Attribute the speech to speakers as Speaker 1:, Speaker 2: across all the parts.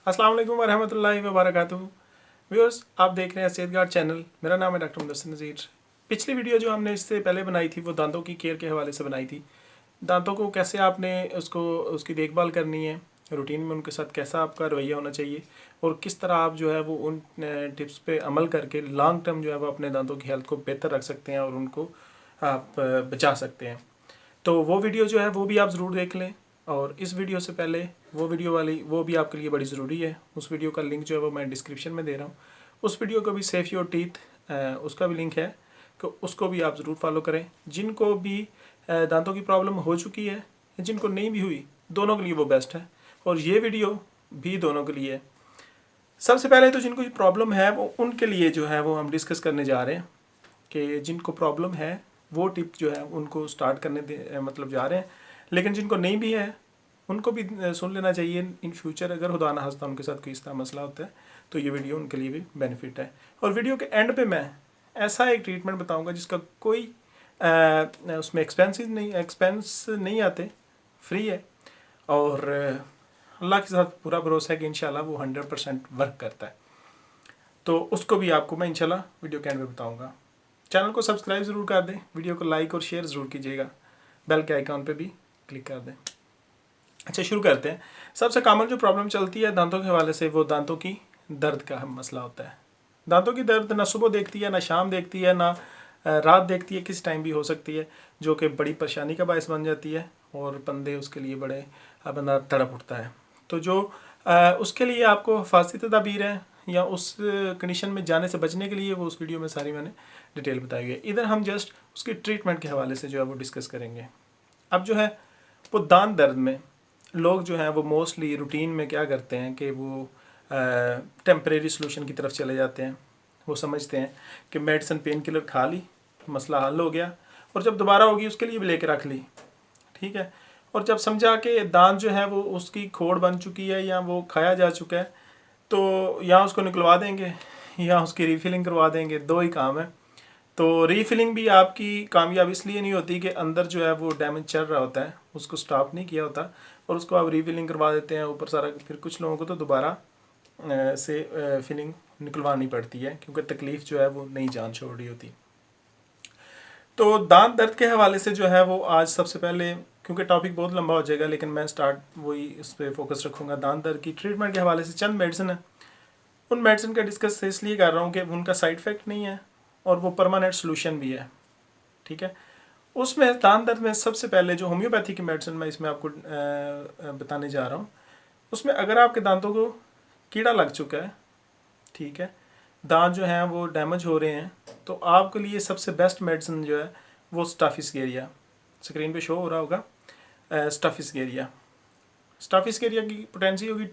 Speaker 1: अस्सलाम वालेकुम वरहमतुल्लाहि वबरकातुहू। व्यूअर्स, आप देख रहे हैं सेहत गार्ड चैनल। मेरा नाम है डॉक्टर मुदस्सिर नज़ीर। पिछली वीडियो जो हमने इससे पहले बनाई थी वो दांतों की केयर के हवाले से बनाई थी। दांतों को कैसे आपने उसकी देखभाल करनी है, रूटीन में उनके साथ कैसा आपका रवैया होना चाहिए और किस तरह आप जो है वो उन टिप्स पे अमल करके लॉन्ग टर्म जो है वो अपने दांतों की हेल्थ को बेहतर रख सकते हैं और उनको आप बचा सकते हैं। तो वो वीडियो जो है वो भी आप ज़रूर देख लें। और इस वीडियो से पहले वो भी आपके लिए बड़ी ज़रूरी है। उस वीडियो का लिंक जो है वो मैं डिस्क्रिप्शन में दे रहा हूँ। उस वीडियो को भी सेफ योर टीथ, उसका भी लिंक है, तो उसको भी आप ज़रूर फॉलो करें। जिनको भी दांतों की प्रॉब्लम हो चुकी है या जिनको नहीं भी हुई, दोनों के लिए वो बेस्ट है और ये वीडियो भी दोनों के लिए है। सबसे पहले तो जिनको प्रॉब्लम है वो उनके लिए जो है वो हम डिस्कस करने जा रहे हैं कि जिनको प्रॉब्लम है वो टिप जो है उनको स्टार्ट करने मतलब जा रहे हैं। लेकिन जिनको नहीं भी है उनको भी सुन लेना चाहिए। इन फ्यूचर अगर खुदा ना खास्ता उनके साथ कोई इस तरह मसला होता है तो ये वीडियो उनके लिए भी बेनिफिट है। और वीडियो के एंड पे मैं ऐसा एक ट्रीटमेंट बताऊंगा जिसका कोई उसमें एक्सपेंस नहीं आते, फ्री है और अल्लाह के साथ पूरा भरोसा है कि इंशाल्लाह वो 100% वर्क करता है। तो उसको भी आपको मैं इंशाल्लाह वीडियो के एंड में बताऊंगा। चैनल को सब्सक्राइब ज़रूर कर दें, वीडियो को लाइक और शेयर ज़रूर कीजिएगा, बेल के आइकॉन पे भी क्लिक कर दें। अच्छा, शुरू करते हैं। सबसे कॉमन जो प्रॉब्लम चलती है दांतों के हवाले से वो दांतों की दर्द का मसला होता है। दांतों की दर्द ना सुबह देखती है, ना शाम देखती है, ना रात देखती है, किस टाइम भी हो सकती है, जो कि बड़ी परेशानी का बायस बन जाती है और बंदे उसके लिए बंदा तड़प उठता है। तो जो उसके लिए आपको हिफाजती तदाबीर हैं या उस कंडीशन में जाने से बचने के लिए वो उस वीडियो में सारी मैंने डिटेल बताई हुई है। इधर हम जस्ट उसकी ट्रीटमेंट के हवाले से जो है वो डिस्कस करेंगे। अब जो है वो दांत दर्द में लोग जो हैं वो मोस्टली रूटीन में क्या करते हैं कि वो टेम्परेरी सोल्यूशन की तरफ चले जाते हैं। वो समझते हैं कि मेडिसिन पेन किलर खा ली, मसला हल हो गया, और जब दोबारा होगी उसके लिए भी लेके रख ली, ठीक है। और जब समझा कि दांत जो है वो उसकी खोड़ बन चुकी है या वो खाया जा चुका है तो या उसको निकलवा देंगे या उसकी रीफिलिंग करवा देंगे, दो ही काम है। तो रीफिलिंग भी आपकी कामयाब इसलिए नहीं होती कि अंदर जो है वो डैमेज चल रहा होता है, उसको स्टॉप नहीं किया होता और उसको आप रीफिलिंग करवा देते हैं ऊपर सारा। फिर कुछ लोगों को तो दोबारा से फिलिंग निकलवानी पड़ती है क्योंकि तकलीफ़ जो है वो नई जान छोड़ रही होती। तो दांत दर्द के हवाले से जो है वो आज सबसे पहले, क्योंकि टॉपिक बहुत लंबा हो जाएगा लेकिन मैं स्टार्ट वही इस पर फोकस रखूँगा। दांत दर्द की ट्रीटमेंट के हवाले से चंद मेडिसिन है, उन मेडिसिन का डिस्कस इसलिए कर रहा हूँ कि उनका साइड इफ़ेक्ट नहीं है और वो परमानेंट सोल्यूशन भी है, ठीक है। उसमें दांत दर्द में सबसे पहले जो होम्योपैथी की मेडिसिन मैं इसमें आपको बताने जा रहा हूँ, उसमें अगर आपके दांतों को कीड़ा लग चुका है, ठीक है, दांत जो हैं वो डैमेज हो रहे हैं, तो आपके लिए सबसे बेस्ट मेडिसिन जो है वो स्टाफिस्केरिया, स्क्रीन पे शो हो रहा होगा, स्टाफिस्केरिया। स्टाफिस्केरिया की पोटेंसी होगी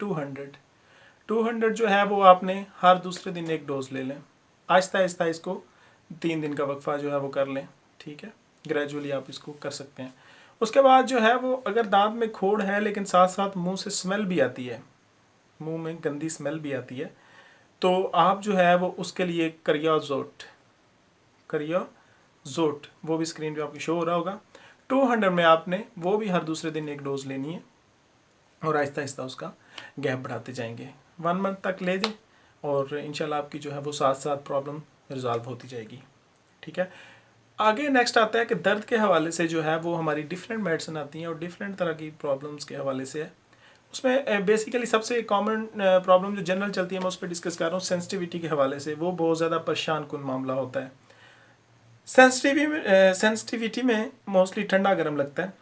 Speaker 1: 200 जो है वो आपने हर दूसरे दिन एक डोज ले लें। आहिस्ता आहिस्ता इसको 3 दिन का वक्फा जो है वो कर लें, ठीक है। ग्रेजुअली आप इसको कर सकते हैं। उसके बाद जो है वो अगर दांत में खोड़ है लेकिन साथ साथ मुंह से स्मेल भी आती है, मुंह में गंदी स्मेल भी आती है, तो आप जो है वो उसके लिए करियाजोट वो भी स्क्रीन पे आपकी शो हो रहा होगा। 200 में आपने वो भी हर दूसरे दिन एक डोज लेनी है और आहिस्ता आहिस्ता उसका गैप बढ़ाते जाएंगे। 1 मंथ तक ले दें और इंशाल्लाह आपकी जो है वो साथ साथ प्रॉब्लम रिजॉल्व होती जाएगी, ठीक है। आगे नेक्स्ट आता है कि दर्द के हवाले से जो है वो हमारी डिफरेंट मेडिसिन आती हैं और डिफरेंट तरह की प्रॉब्लम्स के हवाले से है। उसमें बेसिकली सबसे कॉमन प्रॉब्लम जो जनरल चलती है मैं उस पर डिस्कस कर रहा हूँ सेंसिटिविटी के हवाले से। वो बहुत ज़्यादा परेशान कुन मामला होता है। सेंसिटिविटी में मोस्टली ठंडा गर्म लगता है,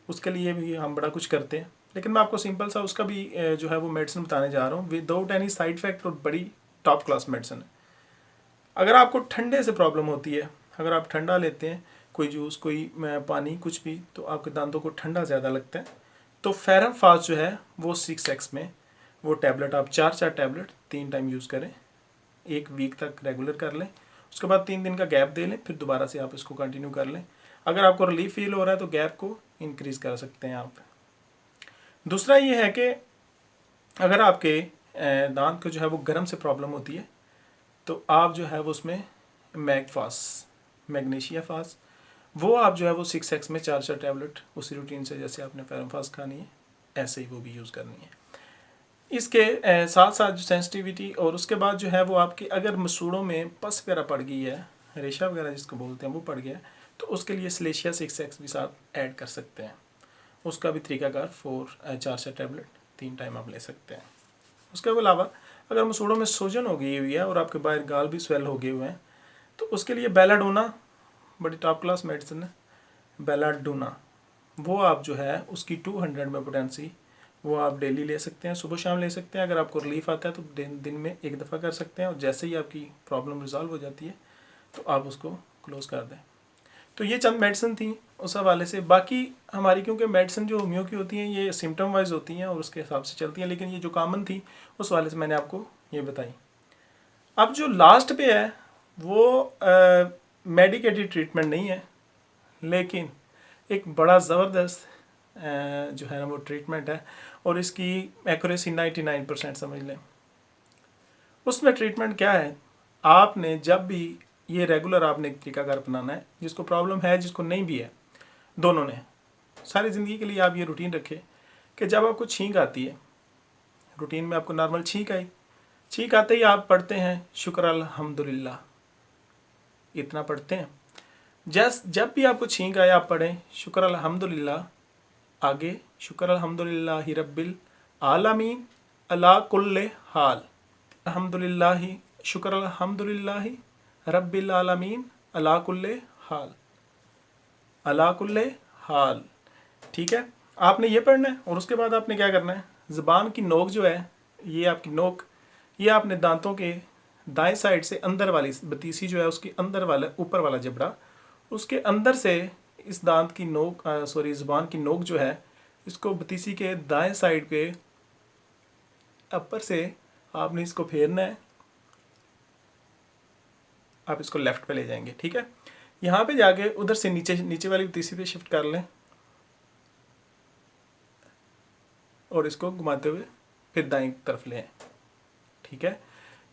Speaker 1: उसके लिए भी हम बड़ा कुछ करते हैं, लेकिन मैं आपको सिंपल सा उसका भी जो है वो मेडिसिन बताने जा रहा हूँ विदाउट एनी साइड इफेक्ट और बड़ी टॉप क्लास मेडिसिन है। अगर आपको ठंडे से प्रॉब्लम होती है, अगर आप ठंडा लेते हैं कोई जूस कोई पानी कुछ भी, तो आपके दांतों को ठंडा ज़्यादा लगता है, तो फेरम फास्ट जो है वो 6x में वो टैबलेट आप 4 टैबलेट 3 टाइम यूज़ करें, 1 वीक तक रेगुलर कर लें। उसके बाद 3 दिन का गैप दे लें, फिर दोबारा से आप इसको कंटिन्यू कर लें। अगर आपको रिलीफ फील हो रहा है तो गैप को इंक्रीज़ कर सकते हैं आप। दूसरा ये है कि अगर आपके दांत को जो है वो गर्म से प्रॉब्लम होती है तो आप जो है वो उसमें मैग्नीशिया फास वो आप जो है वो 6x में 4 टैबलेट उसी रूटीन से जैसे आपने फेरम फास्ट खानी है ऐसे ही वो भी यूज़ करनी है। इसके साथ साथ जो सेंसिटिविटी और उसके बाद जो है वो आपकी अगर मसूड़ों में पस वगैरह पड़ गई है, रेशा वगैरह जिसको बोलते हैं वो पड़ गया, तो उसके लिए सलेशिया 6X भी साथ ऐड कर सकते हैं। उसका भी तरीकाकार 4 टैबलेट 3 टाइम आप ले सकते हैं। उसके अलावा अगर मसूड़ों में सूजन हो गई हुई है और आपके बाहर गाल भी स्वेल हो गए हुए हैं, तो उसके लिए बेलाडोना बड़ी टॉप क्लास मेडिसिन है। बेलाडोना वो आप जो है उसकी 200 में पोटेंसी वो आप डेली ले सकते हैं, सुबह शाम ले सकते हैं। अगर आपको रिलीफ आता है तो दिन में एक दफ़ा कर सकते हैं, और जैसे ही आपकी प्रॉब्लम रिजॉल्व हो जाती है तो आप उसको क्लोज कर दें। तो ये चंद मेडिसिन थी उस हवाले से। बाकी हमारी क्योंकि मेडिसिन जो होम्यो की होती हैं ये सिम्टम वाइज होती हैं और उसके हिसाब से चलती हैं, लेकिन ये जो कॉमन थी उस हवाले से मैंने आपको ये बताई। अब जो लास्ट पे है वो मेडिकेटेड ट्रीटमेंट नहीं है, लेकिन एक बड़ा ज़बरदस्त जो है ना वो ट्रीटमेंट है, और इसकी एक्यूरेसी 99% समझ लें। उसमें ट्रीटमेंट क्या है, आपने जब भी ये रेगुलर आपने एक तरीकाकार अपनाना है, जिसको प्रॉब्लम है जिसको नहीं भी है, दोनों ने सारी ज़िंदगी के लिए आप ये रूटीन रखें कि जब आपको छींक आती है, रूटीन में आपको नॉर्मल छींक आई, छींक आते ही आप पढ़ते हैं शुक्र अल्हम्दुलिल्लाह, इतना पढ़ते हैं। जब भी आपको छींक आए आप पढ़ें शुक्र अल्हम्दुलिल्लाह, आगे शुक्र अल्हम्दुलिल्लाहि रब्बिल आलमीन अला कुल्ले हाल, अल्हम्दुलिल्लाहि शुक्र अल्हम्दुलिल्लाहि रब्बिल आलमीन अला कुल्ले हाल, अला कुल्ले हाल। ठीक है, आपने ये पढ़ना है और उसके बाद आपने क्या करना है, ज़बान की नोक जो है, ये आपकी नोक, ये आपने दांतों के दाएं साइड से अंदर वाली बतीसी जो है उसकी अंदर वाला ऊपर वाला जबड़ा, उसके अंदर से इस दांत की नोक ज़बान की नोक जो है इसको बतीसी के दाएं साइड के अपर से आपने इसको फेरना है, आप इसको लेफ्ट पे ले जाएंगे। ठीक है, यहाँ पे जाके उधर से नीचे वाली बतीसी पे शिफ्ट कर लें और इसको घुमाते हुए फिर दाईं तरफ लें। ठीक है,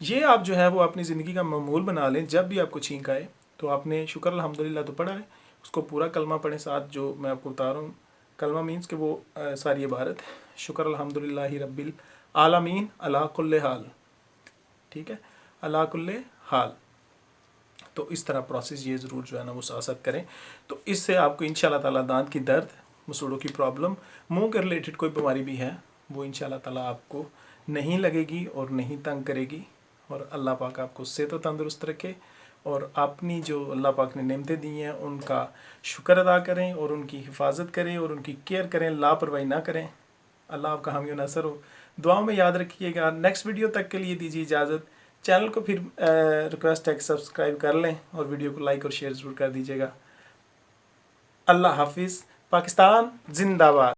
Speaker 1: ये आप जो है वो अपनी ज़िंदगी का मामूल बना लें। जब भी आपको छींक आए तो आपने शुक्र अल्हम्दुलिल्लाह तो पढ़ा है, उसको पूरा कलमा पढ़ें साथ, जो मैं आपको बता रहा हूँ। कलमा मीन्स कि वो सारी इबारत शुक्र अल्हम्दुलिल्लाहि रब्बिल आलमीन अला कुल्ले हाल। ठीक है, अला कुल्ले हाल। तो इस तरह प्रोसेस ये ज़रूर जो है ना वो साथ करें, तो इससे आपको इंशाल्लाह ताला दांत की दर्द, मसूड़ों की प्रॉब्लम, मुंह के रिलेटेड कोई बीमारी भी है वो इंशाल्लाह ताला आपको नहीं लगेगी और नहीं तंग करेगी। और अल्लाह पाक आपको सेहत व तंदुरुस्त रखे, और अपनी जो अल्लाह पाक ने नेमतें दी हैं उनका शुक्र अदा करें और उनकी हिफाजत करें और उनकी केयर करें, लापरवाही ना करें। अल्लाह आपका हामी व नासर हो। दुआओं में याद रखिएगा। नेक्स्ट वीडियो तक के लिए दीजिए इजाज़त। चैनल को फिर रिक्वेस्ट है कि सब्सक्राइब कर लें और वीडियो को लाइक और शेयर ज़रूर कर दीजिएगा। अल्लाह हाफिज़। पाकिस्तान जिंदाबाद।